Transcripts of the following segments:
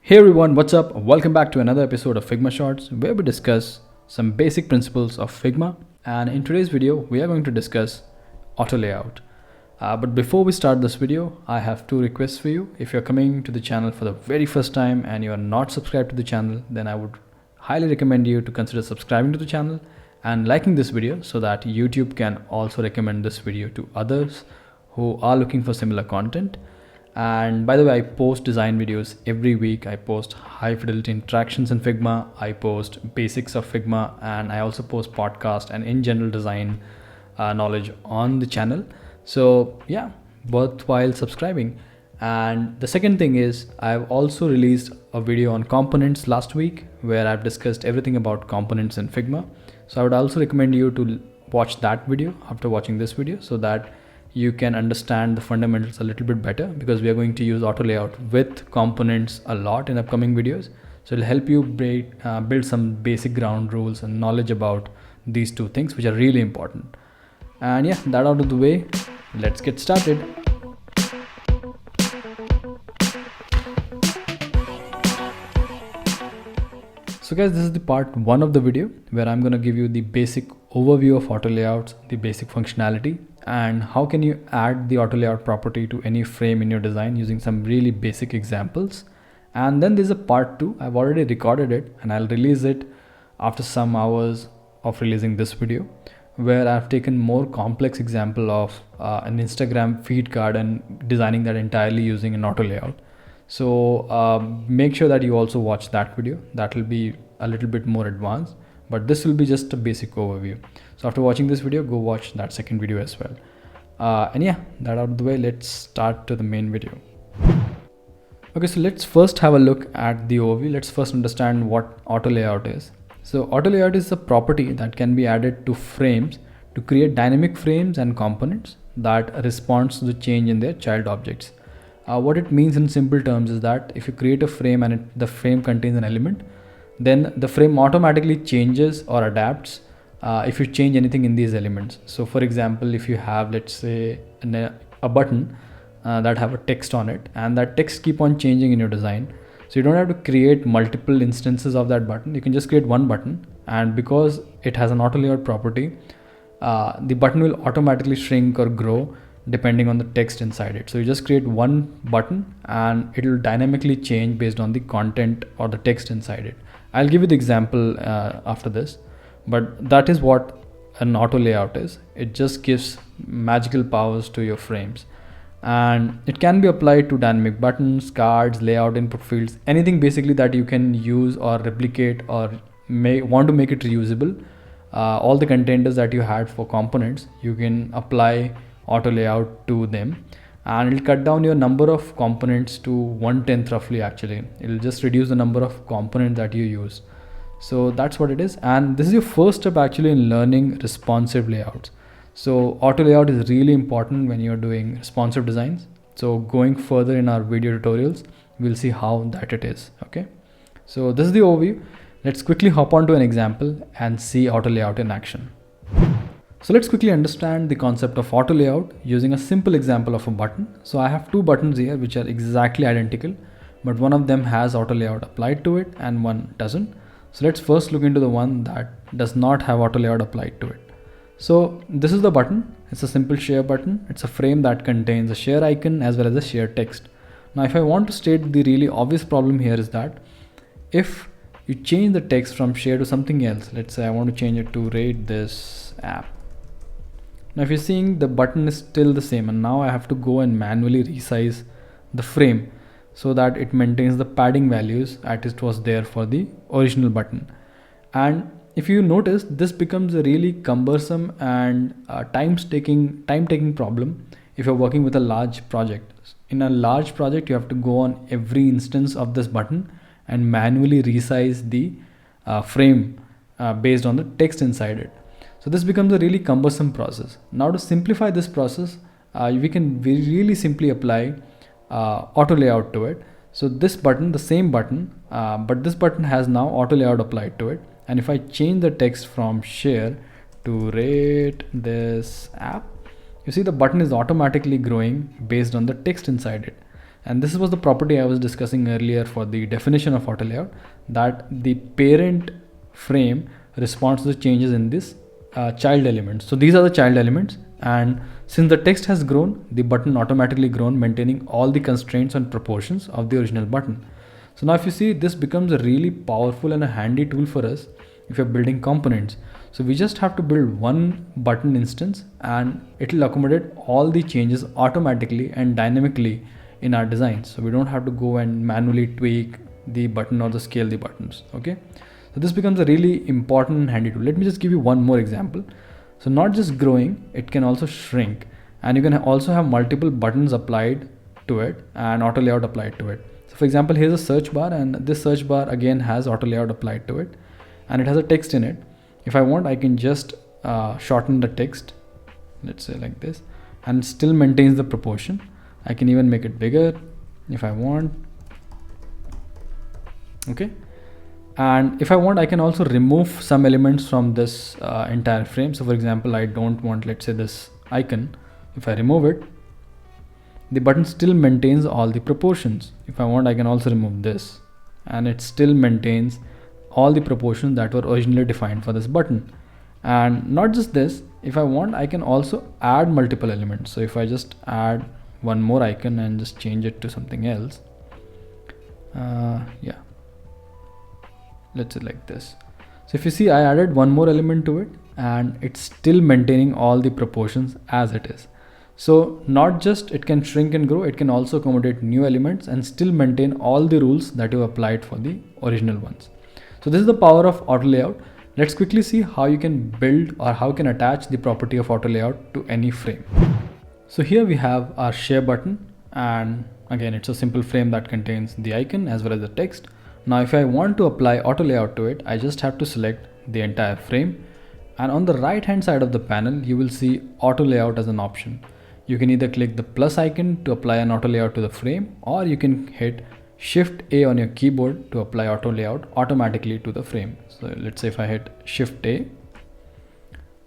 Hey everyone, what's up? Welcome back to another episode of Figma Shorts where we discuss some basic principles of Figma. And in today's video, we are going to discuss auto layout. But before we start this video, I have two requests for you. If you're coming to the channel for the very first time and you are not subscribed to the channel, then I would highly recommend you to consider subscribing to the channel and liking this video so that YouTube can also recommend this video to others who are looking for similar content. And by the way, I post design videos every week. I post high fidelity interactions in Figma, I post basics of Figma, and I also post podcast and in general design knowledge on the channel. So yeah, worthwhile subscribing. And the second thing is I've also released a video on components last week where I've discussed everything about components in Figma. So I would also recommend you to watch that video after watching this video so that you can understand the fundamentals a little bit better, because we are going to use auto layout with components a lot in upcoming videos. So it'll help you build some basic ground rules and knowledge about these two things, which are really important. And yeah, that out of the way, let's get started. So guys, this is the part one of the video where I'm going to give you the basic overview of auto layouts, the basic functionality, and how can you add the auto layout property to any frame in your design using some really basic examples. And then there's a part two. I've already recorded it and I'll release it after some hours of releasing this video, where I've taken more complex example of an Instagram feed card and designing that entirely using an auto layout. So make sure that you also watch that video. That will be a little bit more advanced, but this will be just a basic overview. So after watching this video, go watch that second video as well. And yeah, that out of the way, let's start to the main video. Okay, so let's first have a look at the overview. Let's first understand what auto layout is. So auto layout is a property that can be added to frames to create dynamic frames and components that responds to the change in their child objects. What it means in simple terms is that if you create a frame and the frame contains an element, then the frame automatically changes or adapts if you change anything in these elements. So for example, if you have, let's say, a button that have a text on it, and that text keep on changing in your design, so you don't have to create multiple instances of that button. You can just create one button, and because it has an auto layout property, the button will automatically shrink or grow depending on the text inside it. So you just create one button and it will dynamically change based on the content or the text inside it. I'll give you the example after this, but that is what an auto layout is. It just gives magical powers to your frames, and it can be applied to dynamic buttons, cards, layout, input fields, anything basically that you can use or replicate or want to make it reusable. All the containers that you had for components, you can apply auto layout to them, and it'll cut down your number of components to 1/10 roughly. Actually, it'll just reduce the number of components that you use. So that's what it is, and this is your first step actually in learning responsive layouts. So auto layout is really important when you're doing responsive designs. So going further in our video tutorials, we'll see how that it is. Okay, so this is the overview. Let's quickly hop on to an example and see auto layout in action. So let's quickly understand the concept of auto layout using a simple example of a button. So I have two buttons here which are exactly identical, but one of them has auto layout applied to it and one doesn't. So let's first look into the one that does not have auto layout applied to it. So this is the button. It's a simple share button. It's a frame that contains a share icon as well as a share text. Now if I want to state the really obvious problem here is that if you change the text from share to something else, let's say I want to change it to rate this app. Now if you're seeing, the button is still the same, and now I have to go and manually resize the frame so that it maintains the padding values as it was there for the original button. And if you notice, this becomes a really cumbersome and time-taking problem if you're working with a large project. In a large project, you have to go on every instance of this button and manually resize the frame based on the text inside it. So this becomes a really cumbersome process. Now to simplify this process, we can really simply apply auto layout to it. So this button, the same button, but this button has now auto layout applied to it. And if I change the text from share to rate this app, you see the button is automatically growing based on the text inside it. And this was the property I was discussing earlier for the definition of auto layout, that the parent frame responds to the changes in this child elements. So these are the child elements, and since the text has grown, the button automatically grown, maintaining all the constraints and proportions of the original button. So now if you see, this becomes a really powerful and a handy tool for us if you're building components. So we just have to build one button instance and it will accommodate all the changes automatically and dynamically in our design. So we don't have to go and manually tweak the button or the scale the buttons. Okay. So this becomes a really important and handy tool. Let me just give you one more example. So not just growing, it can also shrink, and you can also have multiple buttons applied to it and auto layout applied to it. So for example, here's a search bar, and this search bar again has auto layout applied to it, and it has a text in it. If I want, I can just shorten the text, let's say like this, and it still maintains the proportion. I can even make it bigger if I want. Okay. And if I want, I can also remove some elements from this entire frame. So for example, I don't want, let's say, this icon. If I remove it, the button still maintains all the proportions. If I want, I can also remove this, and it still maintains all the proportions that were originally defined for this button. And not just this, if I want, I can also add multiple elements. So if I just add one more icon and just change it to something else, yeah, let's say like this. So if you see, I added one more element to it and it's still maintaining all the proportions as it is. So not just it can shrink and grow, it can also accommodate new elements and still maintain all the rules that you applied for the original ones. So this is the power of auto layout. Let's quickly see how you can build or how you can attach the property of auto layout to any frame. So here we have our share button, and again, it's a simple frame that contains the icon as well as the text. Now if I want to apply auto layout to it, I just have to select the entire frame, and on the right hand side of the panel you will see auto layout as an option. You can either click the plus icon to apply an auto layout to the frame, or you can hit Shift A on your keyboard to apply auto layout automatically to the frame. So let's say if I hit Shift A,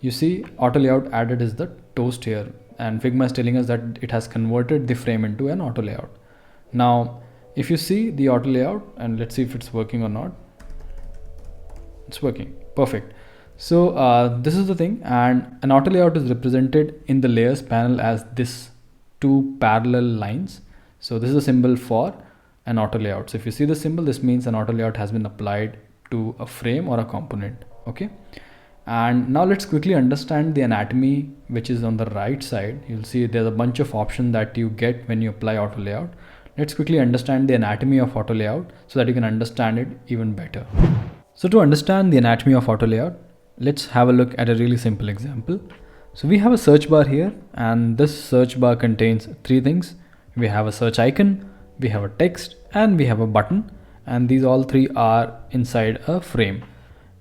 you see auto layout added is the toast here, and Figma is telling us that it has converted the frame into an auto layout. Now if you see the auto layout, and let's see if it's working or not. It's working, perfect. So this is the thing, and an auto layout is represented in the layers panel as this two parallel lines. So this is a symbol for an auto layout. So if you see the symbol, this means an auto layout has been applied to a frame or a component. Okay. And now let's quickly understand the anatomy, which is on the right side. You'll see there's a bunch of options that you get when you apply auto layout. Let's quickly understand the anatomy of auto layout so that you can understand it even better. So to understand the anatomy of auto layout, let's have a look at a really simple example. So we have a search bar here, and this search bar contains three things. We have a search icon, we have a text, and we have a button, and these all three are inside a frame.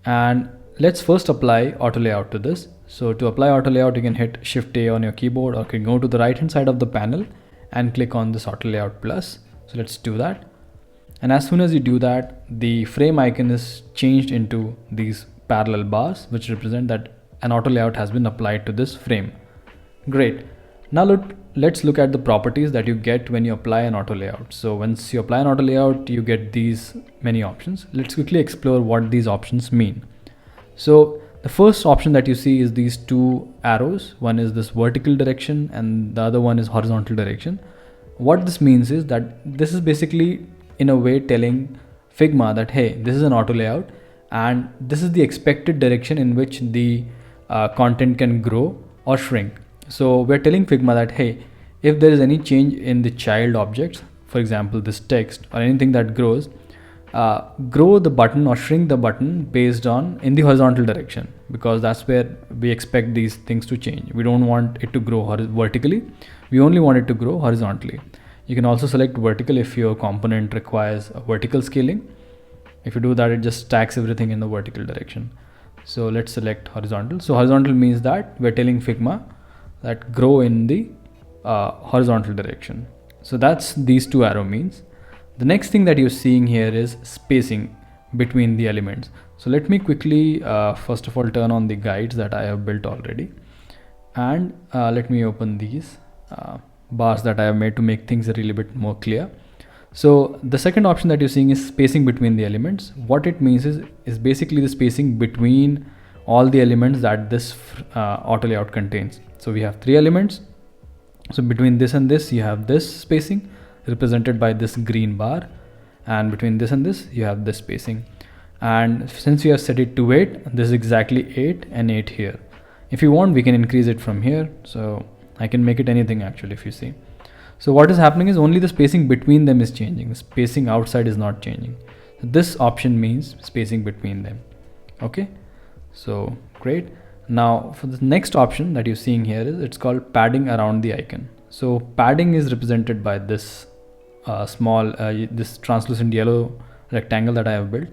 And let's first apply auto layout to this. So to apply auto layout, you can hit Shift A on your keyboard, or you can go to the right hand side of the panel and click on this auto layout plus. So let's do that. And as soon as you do that, the frame icon is changed into these parallel bars, which represent that an auto layout has been applied to this frame. Great. Now let's look at the properties that you get when you apply an auto layout. So once you apply an auto layout, you get these many options. Let's quickly explore what these options mean. So the first option that you see is these two arrows. One is this vertical direction and the other one is horizontal direction. What this means is that this is basically in a way telling Figma that, hey, this is an auto layout and this is the expected direction in which the content can grow or shrink. So we're telling Figma that, hey, if there is any change in the child objects, for example, this text or anything that grows, grow the button or shrink the button based on in the horizontal direction, because that's where we expect these things to change. We don't want it to grow vertically. We only want it to grow horizontally. You can also select vertical if your component requires a vertical scaling. If you do that, it just stacks everything in the vertical direction. So let's select horizontal. So horizontal means that we're telling Figma that grow in the horizontal direction. So that's these two arrow means. The next thing that you're seeing here is spacing between the elements. So let me quickly first of all turn on the guides that I have built already, and let me open these. bars that I have made to make things a little bit more clear. So the second option that you're seeing is spacing between the elements. What it means is basically the spacing between all the elements that this auto layout contains. So we have 3 elements. So between this and this, you have this spacing represented by this green bar, and between this and this, you have this spacing. And since we have set it to 8, this is exactly 8 and 8 here. If you want, we can increase it from here. So I can make it anything actually, if you see. So what is happening is only the spacing between them is changing. The spacing outside is not changing. So this option means spacing between them. Okay, so great. Now for the next option that you're seeing here is it's called padding around the icon. So padding is represented by this this translucent yellow rectangle that I have built,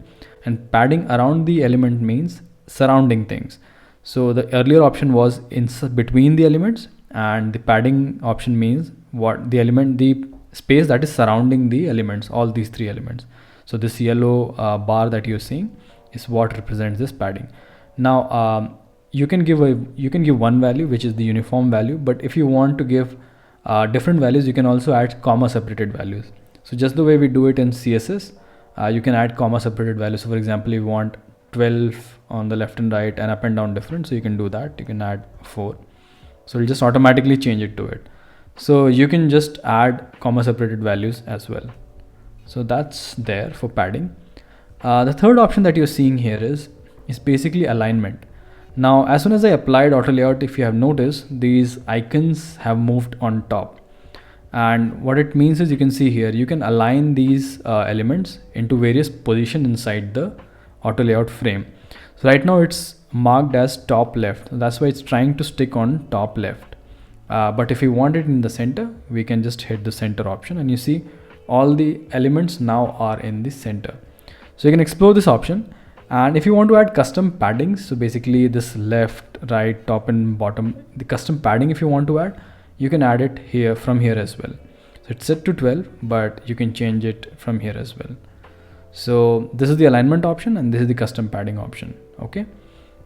and padding around the element means surrounding things. So the earlier option was between the elements, and the padding option means the space that is surrounding the elements, all these 3 elements. So this yellow bar that you're seeing is what represents this padding. Now you can give one value, which is the uniform value, but if you want to give different values, you can also add comma separated values. So just the way we do it in CSS, you can add comma separated values. So for example, if you want 12 on the left and right and up and down different, so you can do that. You can add 4, so it'll just automatically change it to it. So you can just add comma separated values as well. So that's there for padding. The third option that you're seeing here is basically alignment. Now as soon as I applied auto layout, if you have noticed, these icons have moved on top, and what it means is you can see here, you can align these elements into various positions inside the auto layout frame. So right now it's marked as top left, that's why it's trying to stick on top left. But if you want it in the center, we can just hit the center option, and you see all the elements now are in the center. So you can explore this option. And if you want to add custom paddings, so basically this left, right, top and bottom, the custom padding, if you want to add, you can add it here from here as well. So it's set to 12, but you can change it from here as well. So this is the alignment option, and this is the custom padding option. Okay,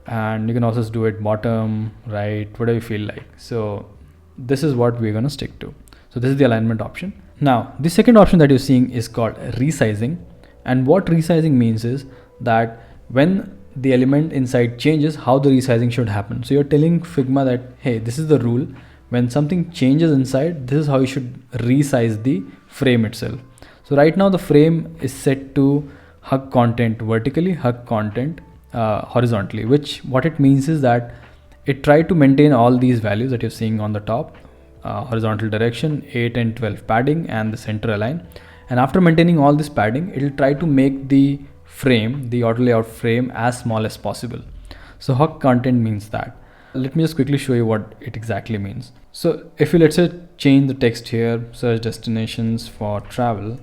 and you can also do it bottom, right, whatever you feel like. So this is what we're going to stick to. So this is the alignment option. Now the second option that you're seeing is called resizing, and what resizing means is that when the element inside changes, how the resizing should happen. So you're telling Figma that, hey, this is the rule. When something changes inside, this is how you should resize the frame itself. So right now the frame is set to hug content vertically, hug content horizontally, which what it means is that it tried to maintain all these values that you're seeing on the top, horizontal direction, 8 and 12 padding, and the center align. And after maintaining all this padding, it will try to make the frame, the auto layout frame, as small as possible. So hug content means that. Let me just quickly show you what it exactly means. So if you, let's say, change the text here, search destinations for travel.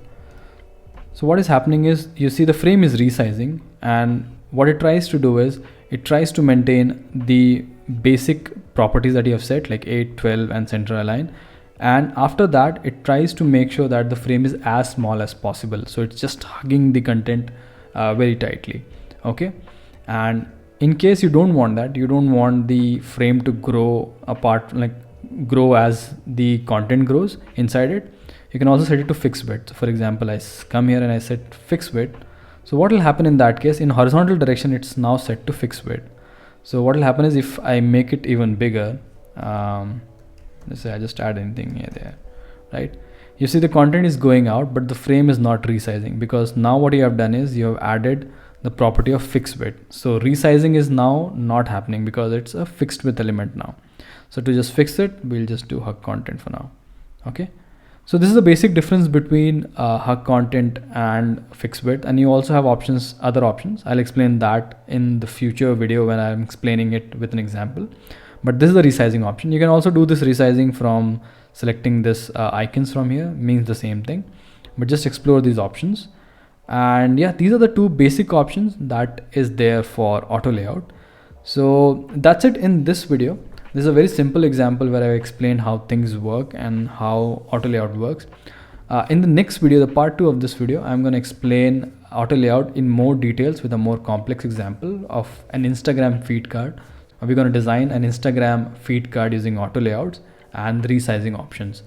So what is happening is you see the frame is resizing, and what it tries to do is it tries to maintain the basic properties that you have set, like 8, 12 and center align. And after that, it tries to make sure that the frame is as small as possible. So it's just hugging the content very tightly. Okay, and in case you don't want that, you don't want the frame to grow apart, like grow as the content grows inside it, you can also set it to fixed width. So for example, I come here and I set fixed width. So what will happen in that case, in horizontal direction, it's now set to fixed width. So what will happen is if I make it even bigger, let's say I just add anything here there, right? You see the content is going out, but the frame is not resizing, because now what you have done is you have added the property of fixed width. So resizing is now not happening because it's a fixed width element now. So to just fix it, we'll just do hug content for now. Okay. So this is the basic difference between hug content and fixed width. And you also have options, other options. I'll explain that in the future video when I'm explaining it with an example. But this is the resizing option. You can also do this resizing from selecting this icons from here, means the same thing, but just explore these options. And yeah, these are the two basic options that is there for auto layout. So that's it in this video. This is a very simple example where I explained how things work and how auto layout works. In the next video, the part 2 of this video, I'm going to explain auto layout in more details with a more complex example of an Instagram feed card. We're going to design an Instagram feed card using auto layouts and the resizing options.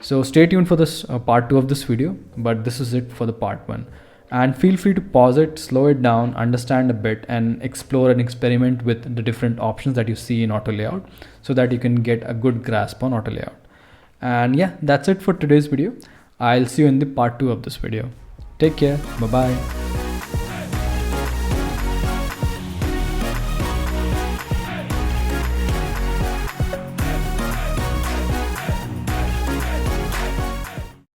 So stay tuned for this part 2 of this video, but this is it for the part 1. And feel free to pause it, slow it down, understand a bit, and explore and experiment with the different options that you see in auto layout so that you can get a good grasp on auto layout. And yeah, that's it for today's video. I'll see you in the part 2 of this video. Take care. Bye bye.